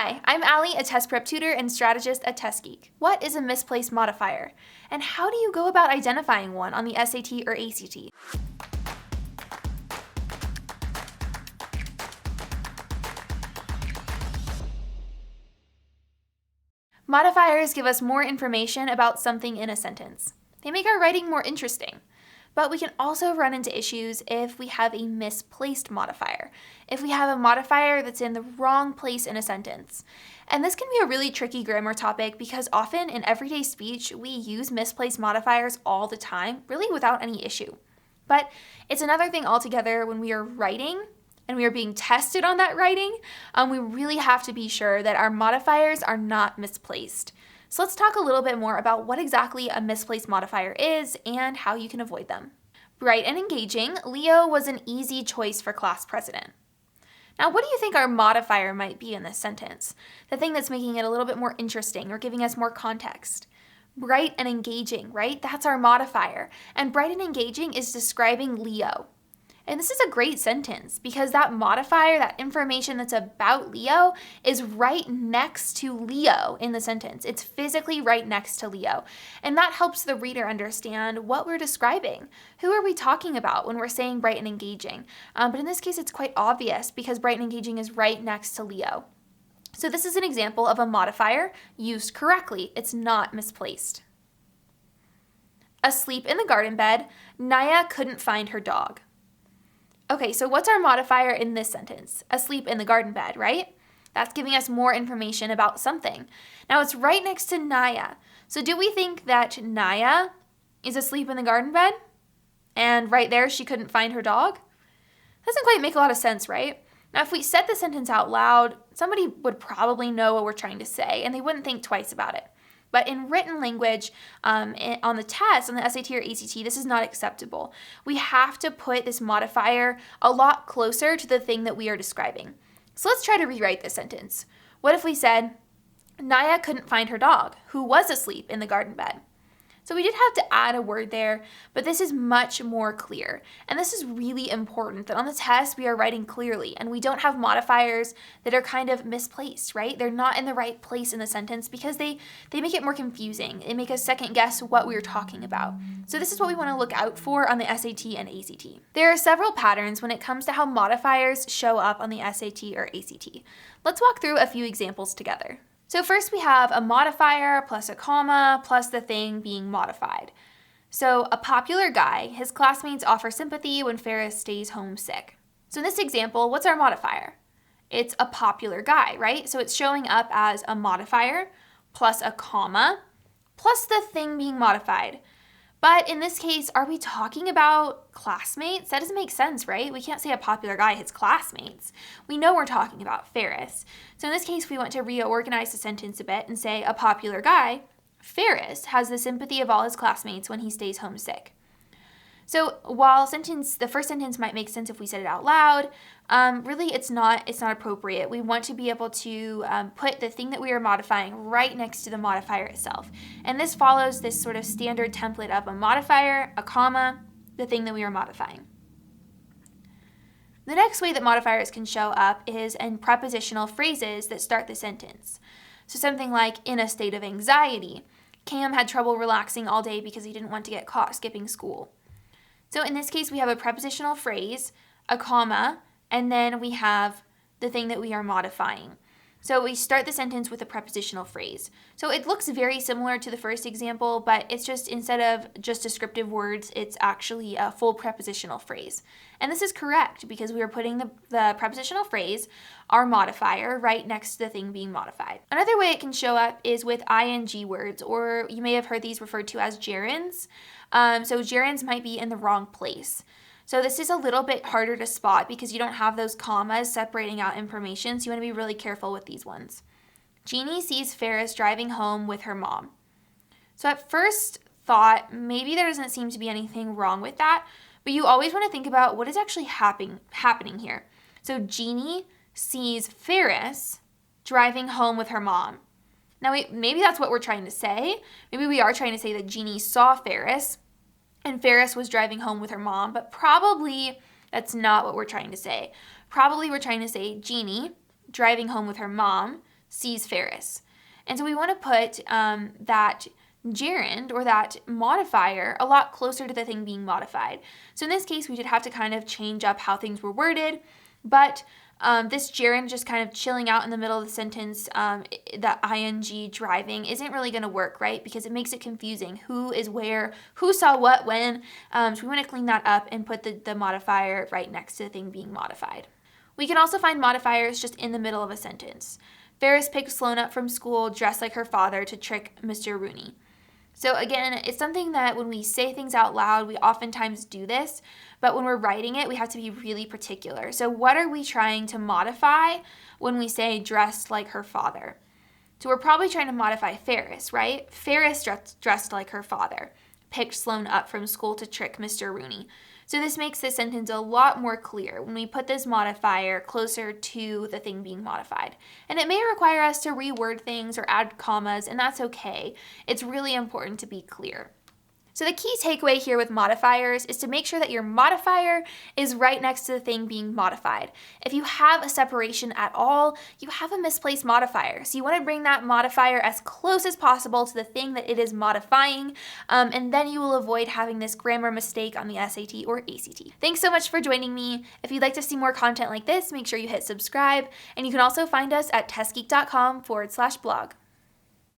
Hi, I'm Allie, a test prep tutor and strategist at Geek. What is a misplaced modifier? And how do you go about identifying one on the SAT or ACT? Modifiers give us more information about something in a sentence. They make our writing more interesting. But we can also run into issues if we have a misplaced modifier, if we have a modifier that's in the wrong place in a sentence. And this can be a really tricky grammar topic because often in everyday speech, we use misplaced modifiers all the time, really without any issue. But it's another thing altogether when we are writing and we are being tested on that writing, we really have to be sure that our modifiers are not misplaced. So let's talk a little bit more about what exactly a misplaced modifier is and how you can avoid them. Bright and engaging, Leo was an easy choice for class president. Now, what do you think our modifier might be in this sentence? The thing that's making it a little bit more interesting or giving us more context. Bright and engaging, right? That's our modifier. And bright and engaging is describing Leo. And this is a great sentence because that modifier, that information that's about Leo, is right next to Leo in the sentence. It's physically right next to Leo. And that helps the reader understand what we're describing. Who are we talking about when we're saying bright and engaging? But in this case, it's quite obvious because bright and engaging is right next to Leo. So this is an example of a modifier used correctly. It's not misplaced. Asleep in the garden bed, Naya couldn't find her dog. Okay, so what's our modifier in this sentence? Asleep in the garden bed, right? That's giving us more information about something. Now it's right next to Naya. So do we think that Naya is asleep in the garden bed? And right there she couldn't find her dog? Doesn't quite make a lot of sense, right? Now if we said the sentence out loud, somebody would probably know what we're trying to say and they wouldn't think twice about it. But in written language, on the test, on the SAT or ACT, this is not acceptable. We have to put this modifier a lot closer to the thing that we are describing. So let's try to rewrite this sentence. What if we said, Naya couldn't find her dog, who was asleep in the garden bed? So we did have to add a word there, but this is much more clear. And this is really important that on the test we are writing clearly and we don't have modifiers that are kind of misplaced, right? They're not in the right place in the sentence because they make it more confusing. They make us second guess what we are talking about. So this is what we want to look out for on the SAT and ACT. There are several patterns when it comes to how modifiers show up on the SAT or ACT. Let's walk through a few examples together. So first we have a modifier plus a comma plus the thing being modified. So a popular guy, his classmates offer sympathy when Ferris stays home sick. So in this example, what's our modifier? It's a popular guy, right? So it's showing up as a modifier plus a comma plus the thing being modified. But in this case, are we talking about classmates? That doesn't make sense, right? We can't say a popular guy his classmates. We know we're talking about Ferris. So in this case, we want to reorganize the sentence a bit and say a popular guy, Ferris, has the sympathy of all his classmates when he stays home sick. So while the first sentence might make sense if we said it out loud, really it's not appropriate. We want to be able to put the thing that we are modifying right next to the modifier itself. And this follows this sort of standard template of a modifier, a comma, the thing that we are modifying. The next way that modifiers can show up is in prepositional phrases that start the sentence. So something like, in a state of anxiety, Cam had trouble relaxing all day because he didn't want to get caught skipping school. So in this case, we have a prepositional phrase, a comma, and then we have the thing that we are modifying. So we start the sentence with a prepositional phrase. So it looks very similar to the first example, but it's just instead of just descriptive words, it's actually a full prepositional phrase. And this is correct because we are putting the prepositional phrase, our modifier, right next to the thing being modified. Another way it can show up is with ing words, or you may have heard these referred to as gerunds. So gerunds might be in the wrong place. So this is a little bit harder to spot because you don't have those commas separating out information, so you want to be really careful with these ones. Jeannie sees Ferris driving home with her mom. So at first thought, maybe there doesn't seem to be anything wrong with that, but you always want to think about what is actually happening here. So Jeannie sees Ferris driving home with her mom. Now maybe that's what we're trying to say. Maybe we are trying to say that Jeannie saw Ferris and Ferris was driving home with her mom, but probably that's not what we're trying to say. Probably we're trying to say Jeannie driving home with her mom sees Ferris. And so we want to put that gerund or that modifier a lot closer to the thing being modified. So in this case, we did have to kind of change up how things were worded, but this gerund just kind of chilling out in the middle of the sentence, the ing driving isn't really going to work, right? Because it makes it confusing. Who is where, who saw what when. So we want to clean that up and put the modifier right next to the thing being modified. We can also find modifiers just in the middle of a sentence. Ferris picked Sloan up from school dressed like her father to trick Mr. Rooney. So again, it's something that when we say things out loud, we oftentimes do this, but when we're writing it, we have to be really particular. So what are we trying to modify when we say dressed like her father? So we're probably trying to modify Ferris, right? Ferris dressed like her father, picked Sloan up from school to trick Mr. Rooney. So this makes this sentence a lot more clear when we put this modifier closer to the thing being modified. And it may require us to reword things or add commas, and that's okay. It's really important to be clear. So the key takeaway here with modifiers is to make sure that your modifier is right next to the thing being modified. If you have a separation at all, you have a misplaced modifier. So you want to bring that modifier as close as possible to the thing that it is modifying, and then you will avoid having this grammar mistake on the SAT or ACT. Thanks so much for joining me. If you'd like to see more content like this, make sure you hit subscribe, and you can also find us at testgeek.com/blog.